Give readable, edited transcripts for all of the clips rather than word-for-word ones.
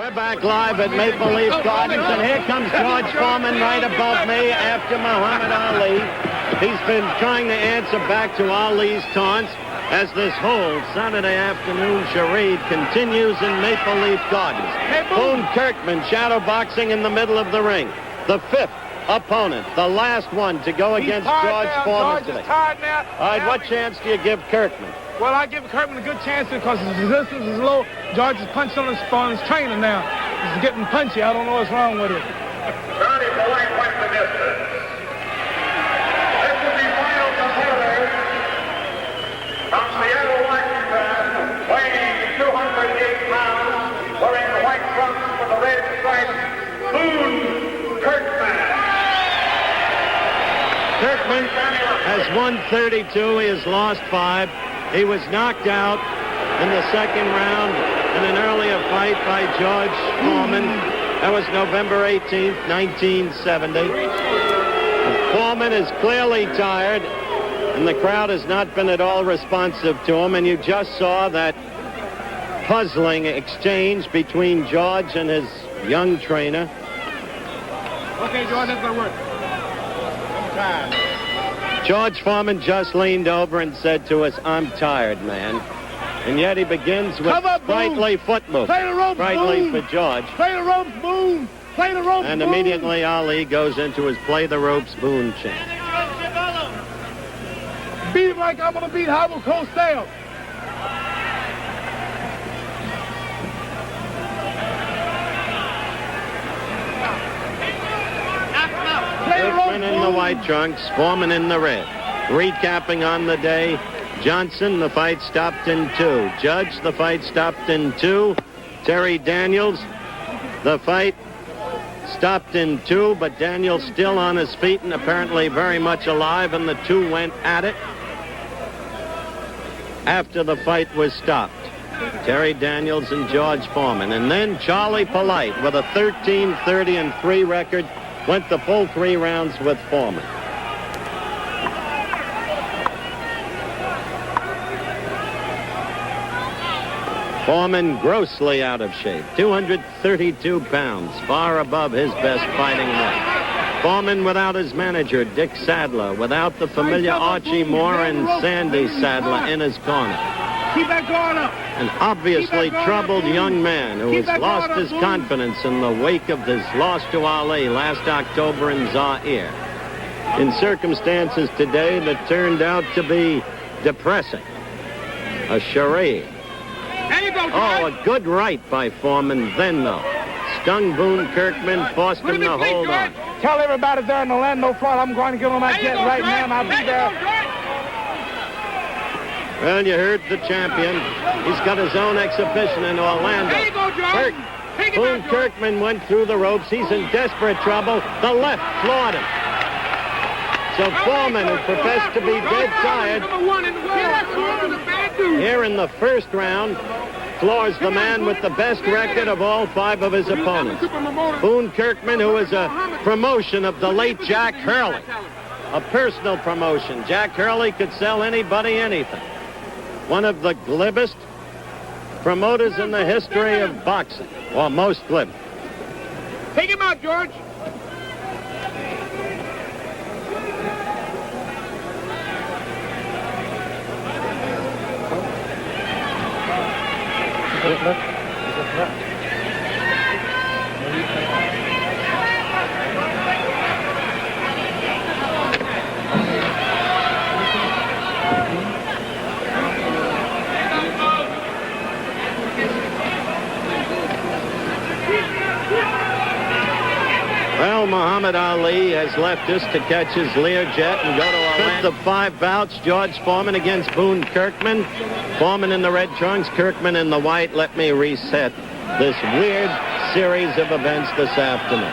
We're back live at Maple Leaf Gardens, and here comes George Foreman right above me after Muhammad Ali. He's been trying to answer back to Ali's taunts as this whole Saturday afternoon charade continues in Maple Leaf Gardens. Boone Kirkman shadow boxing in the middle of the ring. The fifth opponent, the last one to go against George Foreman today. Tired now. All right, what chance do you give Kirkman? Well, I give Kirkman a good chance because his resistance is low. George is punching on his trainer now. He's getting punchy. I don't know what's wrong with it. 30 Polite went the distance. This will be final competitors from Seattle, Washington, weighing 208 pounds, wearing white trunks with the red stripes, Boone Kirkman. Kirkman has won 32. He has lost 5. He was knocked out in the second round in an earlier fight by George Foreman. That was November 18th, 1970. Foreman is clearly tired, and the crowd has not been at all responsive to him. And you just saw that puzzling exchange between George and his young trainer. Okay, George, that's going to work. I'm tired. George Foreman just leaned over and said to us, "I'm tired, man." And yet he begins with sprightly foot movement. Play the ropes, Sprightly Boone. for George. Play the ropes, Boone. Play the ropes, And Boone. immediately Ali goes into his play the ropes Boone chant. Beat him like I'm going to beat Hobble Costell. Kirkman in the white trunks, Foreman in the red. Recapping on the day, Johnson, the fight stopped in 2. Judge, the fight stopped in 2. Terry Daniels, the fight stopped in 2, but Daniels still on his feet and apparently very much alive, and the two went at it after the fight was stopped. Terry Daniels and George Foreman. And then Charlie Polite with a 13-30-3 record went the full 3 rounds with Foreman. Foreman grossly out of shape, 232 pounds, far above his best fighting weight. Foreman without his manager, Dick Sadler, without the familiar Archie Moore and Sandy Sadler in his corner. Keep that guard up. An obviously troubled young man who has lost his confidence in the wake of his loss to Ali last October in Zaire. In circumstances today that turned out to be depressing. A charade. There you go, George. Oh, a good right by Foreman then, though. Stung Boone Kirkman, forced him to hold on. Tell everybody there in Orlando, Florida, I'm going to get on that jet right now, and I'll be there. Well, you heard the champion. He's got his own exhibition in Orlando. There you go, George. Boone Kirkman went through the ropes. He's in desperate trouble. The left floored him. So Foreman, who professed to be dead tired, here in the first round, floors the man with the best record of all 5 of his opponents. Boone Kirkman, who is a promotion of the late Jack Hurley. A personal promotion. Jack Hurley could sell anybody anything. One of the glibbest promoters in the history of boxing, or most glib. Take him out, George. Well, Muhammad Ali has left us to catch his Learjet and go to Orlando. The 5 bouts, George Foreman against Boone Kirkman. Foreman in the red trunks, Kirkman in the white. Let me reset this weird series of events this afternoon.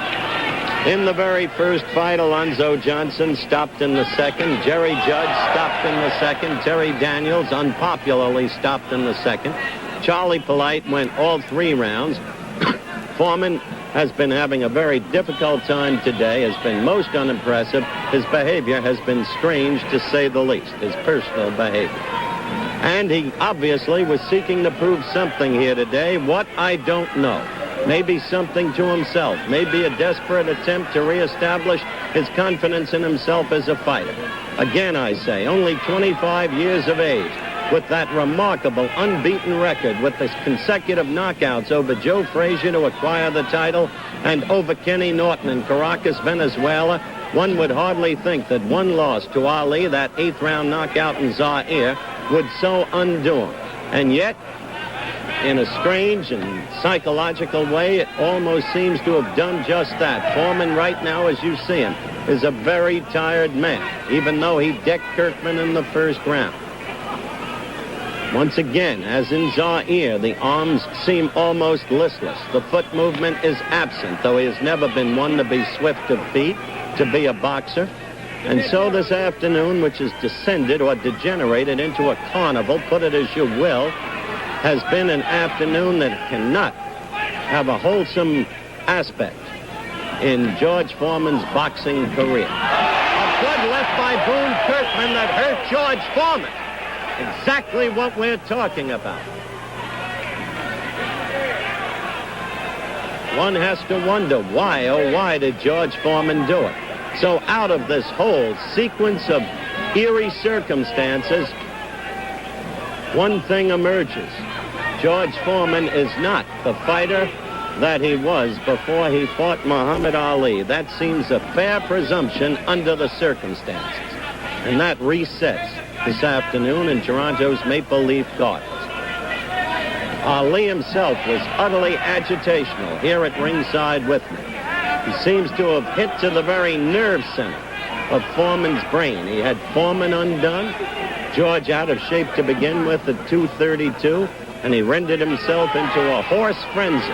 In the very first fight, Alonzo Johnson stopped in the second. Jerry Judge stopped in the second. Terry Daniels unpopularly stopped in the second. Charlie Polite went all 3 rounds. Foreman has been having a very difficult time today, has been most unimpressive. His behavior has been strange, to say the least, his personal behavior. And he obviously was seeking to prove something here today. What, I don't know. maybe something to himself, maybe a desperate attempt to reestablish his confidence in himself as a fighter. Again, I say, only 25 years of age, with that remarkable unbeaten record, with the consecutive knockouts over Joe Frazier to acquire the title and over Kenny Norton in Caracas, Venezuela. One would hardly think that one loss to Ali, that 8th-round knockout in Zaire, would so undo him. And yet, in a strange and psychological way, it almost seems to have done just that. Foreman right now, as you see him, is a very tired man, even though he decked Kirkman in the first round. Once again, as in Zaire, the arms seem almost listless. The foot movement is absent, though he has never been one to be swift of feet, to be a boxer. And so this afternoon, which has descended or degenerated into a carnival, put it as you will, has been an afternoon that cannot have a wholesome aspect in George Foreman's boxing career. A good left by Boone Kirkman that hurt George Foreman. Exactly what we're talking about. One has to wonder why, oh why did George Foreman do it? So out of this whole sequence of eerie circumstances, one thing emerges. George Foreman is not the fighter that he was before he fought Muhammad Ali. That seems a fair presumption under the circumstances. And that resets this afternoon in Toronto's Maple Leaf Gardens. Ali himself was utterly agitational here at ringside with me. He seems to have hit to the very nerve center of Foreman's brain. He had Foreman undone, George out of shape to begin with at 232, and he rendered himself into a horse frenzy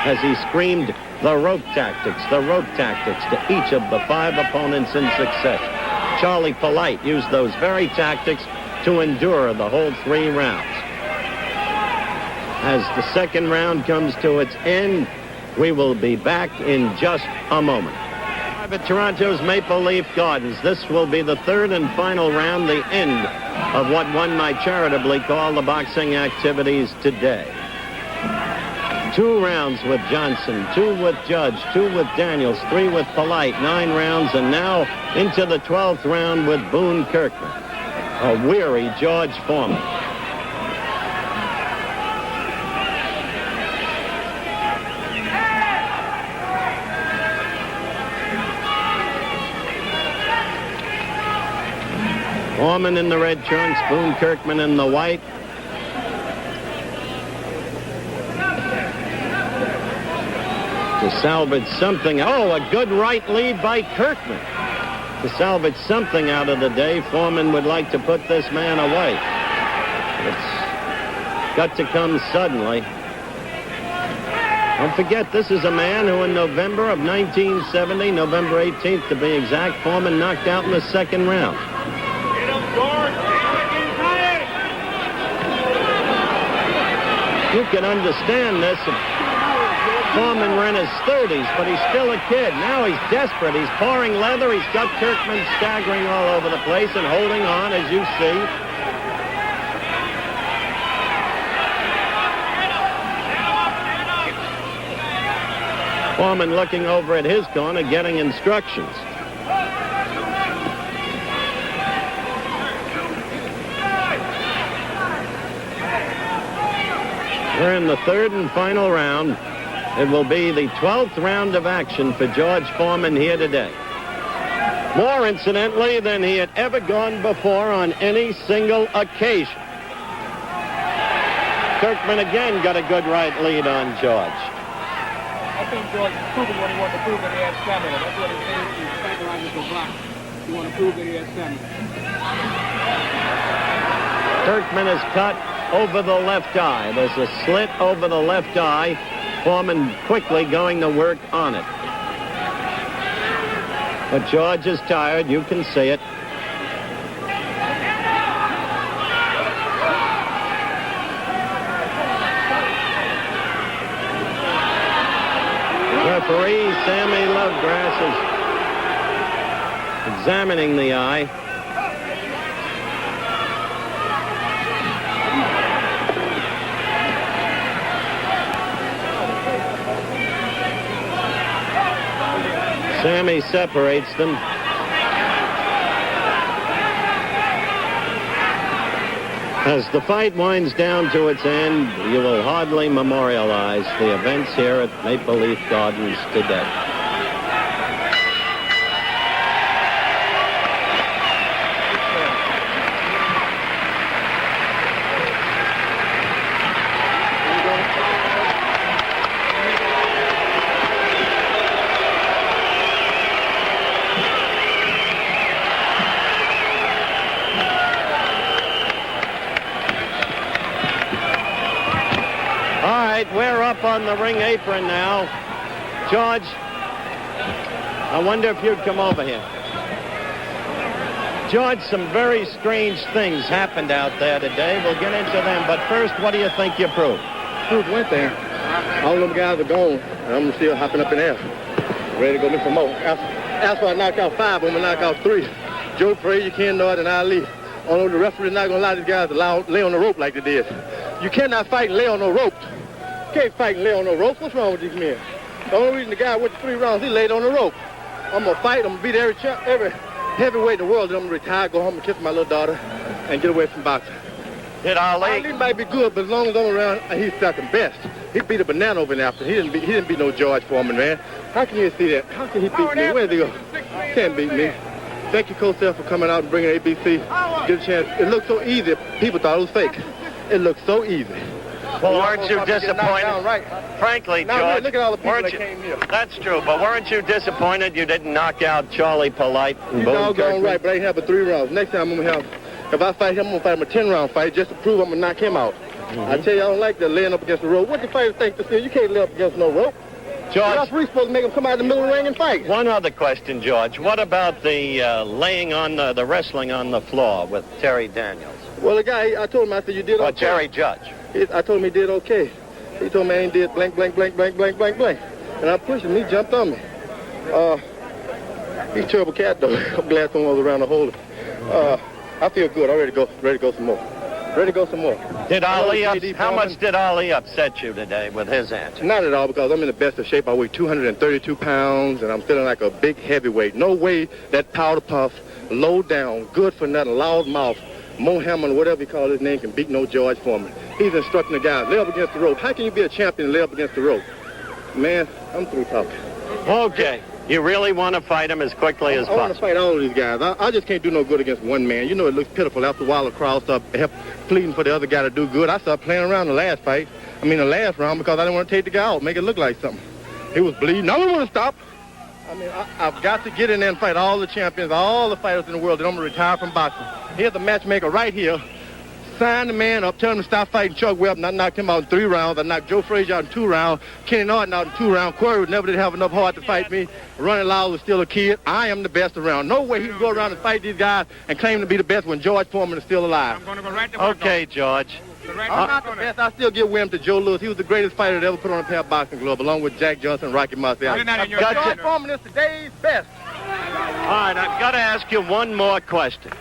as he screamed the rope tactics to each of the 5 opponents in succession. Charlie Polite used those very tactics to endure the whole 3 rounds. As the second round comes to its end, we will be back in just a moment. At Toronto's Maple Leaf Gardens, this will be the 3rd and final round, the end of what one might charitably call the boxing activities today. 2 rounds with Johnson, 2 with Judge, 2 with Daniels, 3 with Polite, 9 rounds, and now into the 12th round with Boone Kirkman. A weary George Foreman. Foreman in the red trunks, Boone Kirkman in the white. To salvage something. Oh, a good right lead by Kirkman. To salvage something out of the day, Foreman would like to put this man away. It's got to come suddenly. Don't forget, this is a man who in November of 1970, November 18th to be exact, Foreman knocked out in the 2nd round. You can understand this if Foreman were in his 30s, but he's still a kid. Now he's desperate. He's pouring leather. He's got Kirkman staggering all over the place and holding on, as you see. Foreman looking over at his corner, getting instructions. We're in the 3rd and final round. It will be the 12th round of action for George Foreman here today. More, incidentally, than he had ever gone before on any single occasion. Kirkman again got a good right lead on George. I think George is proving what he wanted to prove that he had stamina. That's what he said. He's fighting around with the block. He want to prove that he has stamina. Kirkman is cut over the left eye. There's a slit over the left eye. Foreman quickly going to work on it. But George is tired. You can see it. Referee Sammy Lovegrass is examining the eye. Sammy separates them. As the fight winds down to its end, you will hardly memorialize the events here at Maple Leaf Gardens today. We're up on the ring apron now. George, I wonder if you'd come over here. George, some very strange things happened out there today. We'll get into them, but first, what do you think you proved? Proved one thing. All them guys are gone, and I'm still hopping up in there. Ready to go make some more. After I knock out 5, I'm going to knock out 3. Joe Frazier, Ken Nord, and Ali. Although the referee's not going to allow these guys to lay on the rope like they did. You cannot fight and lay on no rope. You can't fight and lay on no rope. What's wrong with these men? The only reason the guy went to 3 rounds, he laid on the rope. I'm going to fight. I'm going to beat every heavyweight in the world. Then I'm going to retire, go home and kiss my little daughter, and get away from boxing. Did Ali might be good, but as long as I'm around, he's second best. He beat a banana over in Africa. He didn't beat no George Foreman, man. How can you see that? How can he beat me? Where'd he go? Can't beat me. Thank you, Cosell, for coming out and bringing ABC. Get a chance. It looked so easy. People thought it was fake. It looked so easy. Well, weren't you disappointed? Right. Frankly, now, George, look at all the people that came here. That's true, but weren't you disappointed you didn't knock out Charlie Polite and You're Boone all Kirkman? right, but I ain't have but 3 rounds. Next time I'm going to have, if I fight him, I'm going to fight him a 10-round fight just to prove I'm going to knock him out. I tell you, I don't like that laying up against the rope. What the fighters think to see? You can't lay up against no rope. George, that's supposed to make him come out of the middle of the ring and fight. One other question, George. What about the laying on the wrestling on the floor with Terry Daniels? Well, the guy, I told him, I said, you did okay. Or Jerry Judge? I told him he did okay. He told me I ain't did blank, blank, blank, blank, blank, blank, blank. And I pushed him. He jumped on me. He's a terrible cat, though. I'm glad someone was around to hold him. I feel good. I'm ready to go some more. Ready to go some more. Did Ali how much did Ali upset you today with his answer? Not at all, because I'm in the best of shape. I weigh 232 pounds, and I'm feeling like a big heavyweight. No way that powder puff, low down, good for nothing, loud mouth, Mo Hammond, whatever you call his name, can beat no George Foreman. He's instructing the guys, lay up against the rope. How can you be a champion and lay up against the rope? Man, I'm through talking. Okay. You really want to fight him as quickly as possible? I want to fight all of these guys. I just can't do no good against one man. You know, it looks pitiful. After a while, the crowd started pleading for the other guy to do good. I started playing around the last round, because I didn't want to take the guy out, make it look like something. He was bleeding. I don't want to stop. I mean, I've got to get in there and fight all the champions, all the fighters in the world, and I'm going to retire from boxing. Here's the matchmaker right here. Sign the man up, tell him to stop fighting Chuck Webb, and I knocked him out in 3 rounds. I knocked Joe Frazier out in 2 rounds. Kenny Norton out in 2 rounds. Corey never did have enough heart to fight me. Ronnie Lyle was still a kid. I am the best around. No way he can go around and fight these guys and claim to be the best when George Foreman is still alive. I'm going to go right to work. Okay, George. I'm not the best. I still give William to Joe Louis. He was the greatest fighter that ever put on a pair of boxing gloves, along with Jack Johnson and Rocky Marciano. George Foreman is today's best. All right, I've got to ask you one more question.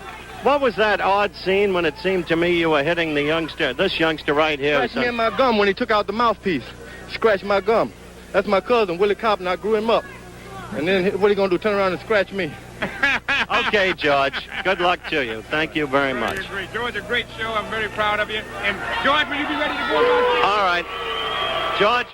What was that odd scene when it seemed to me you were hitting this youngster right here? Scratched me in my gum when he took out the mouthpiece. Scratched my gum. That's my cousin, Willie Cobb, and I grew him up. And then what are you going to do, turn around and scratch me? Okay, George. Good luck to you. Thank you very much. George, a great show. I'm very proud of you. And, George, will you be ready to go about this? All right. George.